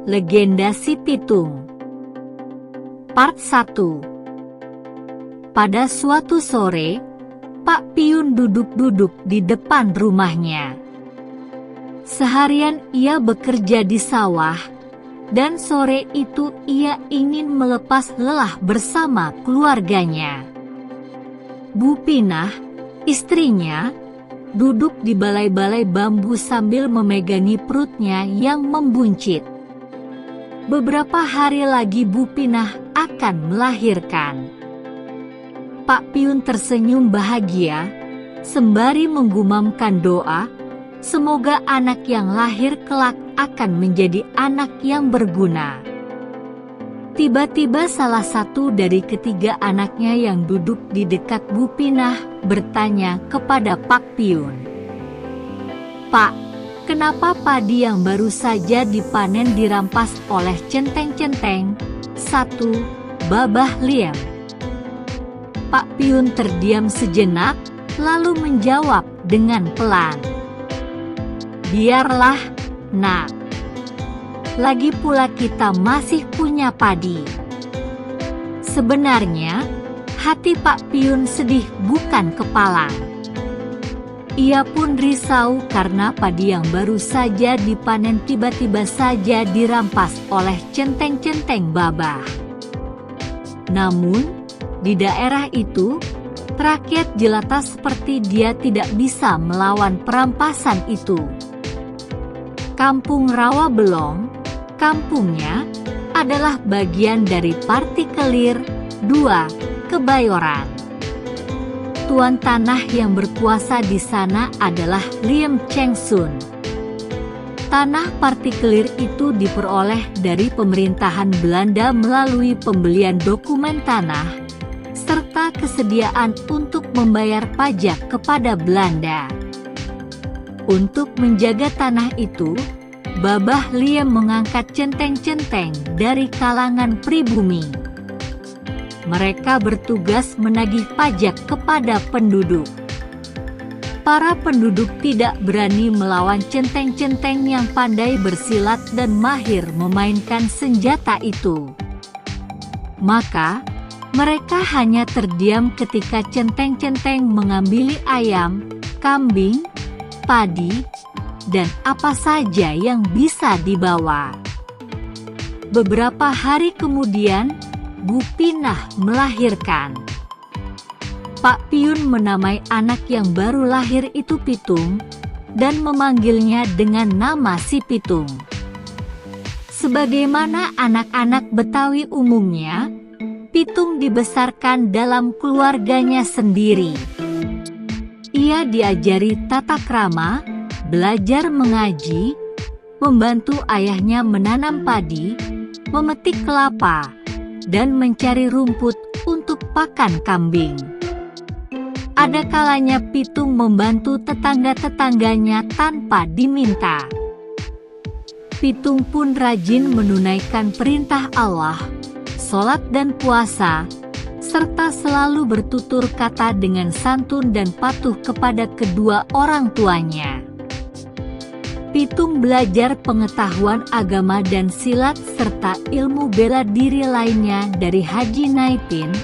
Legenda Si Pitung. Part 1. Pada suatu sore, Pak Piun duduk-duduk di depan rumahnya. Seharian ia bekerja di sawah, dan sore itu ia ingin melepas lelah bersama keluarganya. Bu Pinah, istrinya, duduk di balai-balai bambu sambil memegangi perutnya yang membuncit. Beberapa hari lagi Bu Pinah akan melahirkan. Pak Piun tersenyum bahagia, sembari menggumamkan doa, semoga anak yang lahir kelak akan menjadi anak yang berguna. Tiba-tiba salah satu dari ketiga anaknya yang duduk di dekat Bu Pinah bertanya kepada Pak Piun. "Pak, kenapa padi yang baru saja dipanen dirampas oleh centeng-centeng satu Babah Liem?" Pak Piun terdiam sejenak, lalu menjawab dengan pelan, "Biarlah, Nak. Lagi pula kita masih punya padi." Sebenarnya, hati Pak Piun sedih bukan kepalang. Ia pun risau karena padi yang baru saja dipanen tiba-tiba saja dirampas oleh centeng-centeng babah. Namun, di daerah itu, rakyat jelata seperti dia tidak bisa melawan perampasan itu. Kampung Rawabelong, kampungnya, adalah bagian dari Partikelir 2, Kebayoran. Tuan tanah yang berkuasa di sana adalah Liem Cheng Sun. Tanah Partikelir itu diperoleh dari pemerintahan Belanda melalui pembelian dokumen tanah, serta kesediaan untuk membayar pajak kepada Belanda. Untuk menjaga tanah itu, Babah Liem mengangkat centeng-centeng dari kalangan pribumi. Mereka bertugas menagih pajak kepada penduduk. Para penduduk tidak berani melawan centeng-centeng yang pandai bersilat dan mahir memainkan senjata itu. Maka, mereka hanya terdiam ketika centeng-centeng mengambil ayam, kambing, padi, dan apa saja yang bisa dibawa. Beberapa hari kemudian, Bu Pinah melahirkan. Pak Piun menamai anak yang baru lahir itu Pitung, dan memanggilnya dengan nama Si Pitung. Sebagaimana anak-anak Betawi umumnya, Pitung dibesarkan dalam keluarganya sendiri. Ia diajari tata krama, belajar mengaji, membantu ayahnya menanam padi, memetik kelapa, dan mencari rumput untuk pakan kambing. Ada kalanya Pitung membantu tetangga-tetangganya tanpa diminta. Pitung pun rajin menunaikan perintah Allah, sholat dan puasa, serta selalu bertutur kata dengan santun dan patuh kepada kedua orang tuanya. Pitung belajar pengetahuan agama dan silat serta ilmu bela diri lainnya dari Haji Naipin,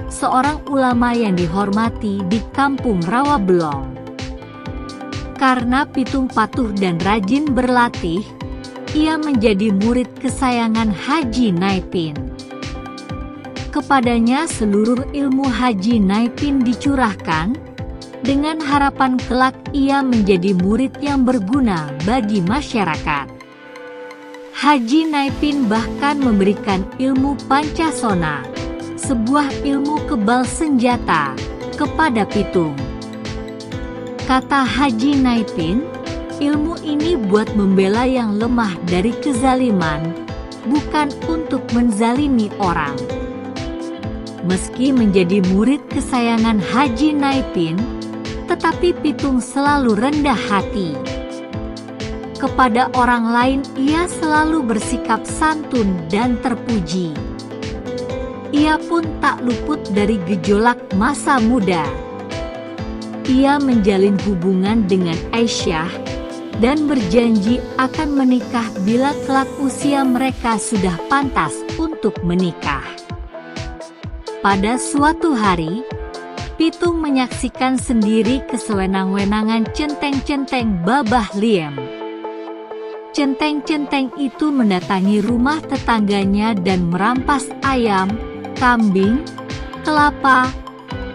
seorang ulama yang dihormati di kampung Rawabelong. Karena Pitung patuh dan rajin berlatih, ia menjadi murid kesayangan Haji Naipin. Kepadanya seluruh ilmu Haji Naipin dicurahkan, dengan harapan kelak ia menjadi murid yang berguna bagi masyarakat. Haji Naipin bahkan memberikan ilmu Pancasona, sebuah ilmu kebal senjata, kepada Pitung. Kata Haji Naipin, ilmu ini buat membela yang lemah dari kezaliman, bukan untuk menzalimi orang. Meski menjadi murid kesayangan Haji Naipin, tetapi Pitung selalu rendah hati. Kepada orang lain ia selalu bersikap santun dan terpuji. Ia pun tak luput dari gejolak masa muda. Ia menjalin hubungan dengan Aisyah, dan berjanji akan menikah bila kelak usia mereka sudah pantas untuk menikah. Pada suatu hari, Pitung menyaksikan sendiri kesewenang-wenangan centeng-centeng Babah Liem. Centeng-centeng itu mendatangi rumah tetangganya dan merampas ayam, kambing, kelapa,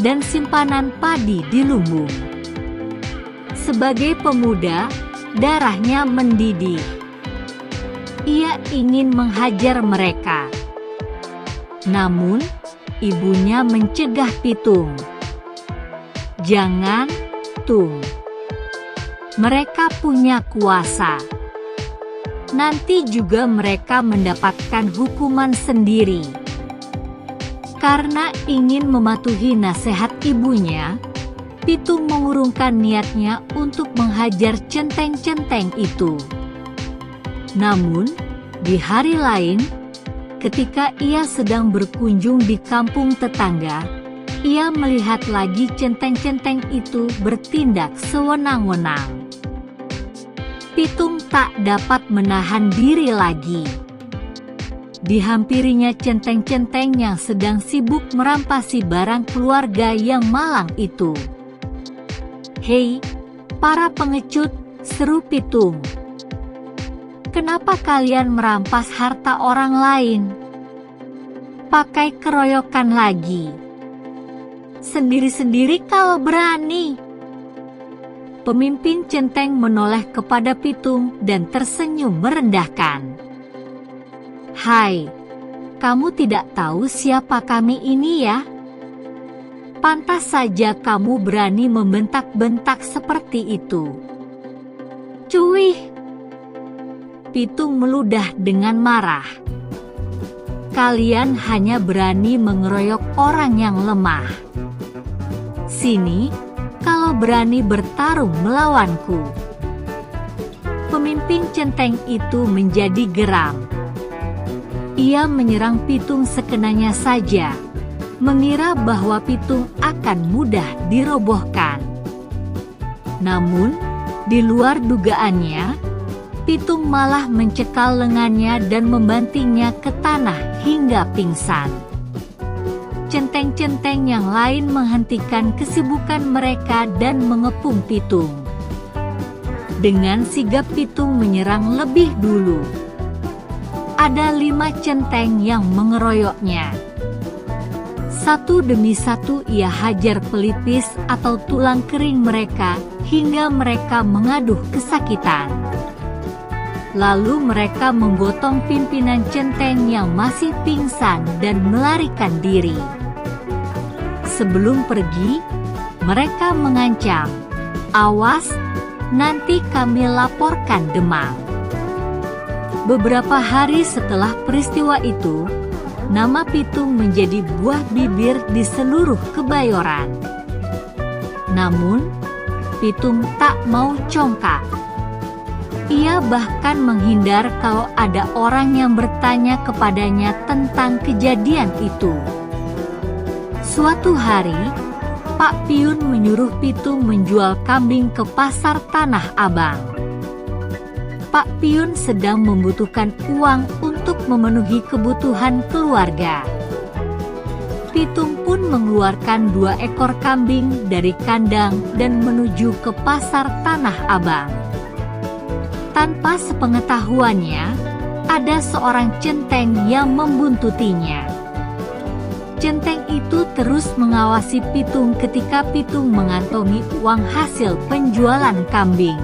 dan simpanan padi di lumbung. Sebagai pemuda, darahnya mendidih. Ia ingin menghajar mereka. Namun, ibunya mencegah Pitung. Jangan, Tung. Mereka punya kuasa. Nanti juga mereka mendapatkan hukuman sendiri. Karena ingin mematuhi nasihat ibunya, Pitung mengurungkan niatnya untuk menghajar centeng-centeng itu. Namun, di hari lain, ketika ia sedang berkunjung di kampung tetangga, ia melihat lagi centeng-centeng itu bertindak sewenang-wenang. Pitung tak dapat menahan diri lagi. Dihampirinya centeng-centeng yang sedang sibuk merampasi barang keluarga yang malang itu. "Hei, para pengecut," seru Pitung. "Kenapa kalian merampas harta orang lain? Pakai keroyokan lagi. Sendiri-sendiri kalau berani." Pemimpin centeng menoleh kepada Pitung dan tersenyum merendahkan. "Hai, kamu tidak tahu siapa kami ini ya? Pantas saja kamu berani membentak-bentak seperti itu." "Cuih!" Pitung meludah dengan marah. "Kalian hanya berani mengeroyok orang yang lemah. Sini, kalau berani bertarung melawanku." Pemimpin centeng itu menjadi geram. Ia menyerang Pitung sekenanya saja, mengira bahwa Pitung akan mudah dirobohkan. Namun, di luar dugaannya, Pitung malah mencekal lengannya dan membantingnya ke tanah hingga pingsan. Centeng-centeng yang lain menghentikan kesibukan mereka dan mengepung Pitung. Dengan sigap Pitung menyerang lebih dulu. Ada 5 centeng yang mengeroyoknya. Satu demi satu ia hajar pelipis atau tulang kering mereka hingga mereka mengaduh kesakitan. Lalu mereka menggotong pimpinan centeng yang masih pingsan dan melarikan diri. Sebelum pergi, mereka mengancam, "Awas, nanti kami laporkan Demang." Beberapa hari setelah peristiwa itu, nama Pitung menjadi buah bibir di seluruh Kebayoran. Namun, Pitung tak mau congkak. Ia bahkan menghindar kalau ada orang yang bertanya kepadanya tentang kejadian itu. Suatu hari, Pak Piun menyuruh Pitung menjual kambing ke pasar Tanah Abang. Pak Piun sedang membutuhkan uang untuk memenuhi kebutuhan keluarga. Pitung pun mengeluarkan 2 ekor kambing dari kandang dan menuju ke pasar Tanah Abang. Tanpa sepengetahuannya, ada seorang centeng yang membuntutinya. Centeng itu terus mengawasi Pitung ketika Pitung mengantongi uang hasil penjualan kambing.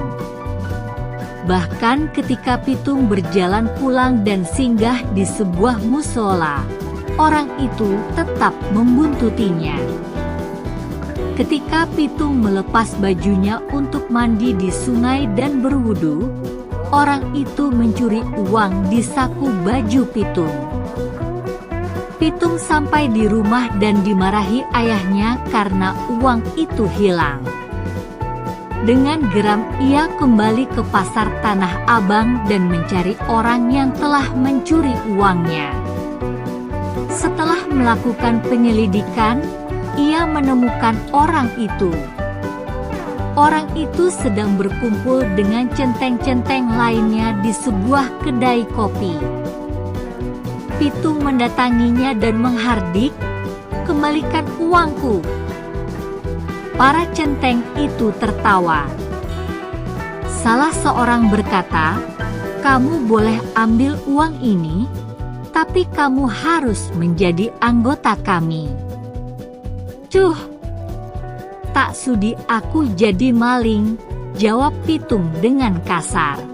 Bahkan ketika Pitung berjalan pulang dan singgah di sebuah musola, orang itu tetap membuntutinya. Ketika Pitung melepas bajunya untuk mandi di sungai dan berwudu, orang itu mencuri uang di saku baju Pitung. Pitung sampai di rumah dan dimarahi ayahnya karena uang itu hilang. Dengan geram ia kembali ke pasar Tanah Abang dan mencari orang yang telah mencuri uangnya. Setelah melakukan penyelidikan, ia menemukan orang itu. Orang itu sedang berkumpul dengan centeng-centeng lainnya di sebuah kedai kopi. Pitung mendatanginya dan menghardik, "Kembalikan uangku." Para centeng itu tertawa. Salah seorang berkata, "Kamu boleh ambil uang ini, tapi kamu harus menjadi anggota kami." "Cuh, tak sudi aku jadi maling," jawab Pitung dengan kasar.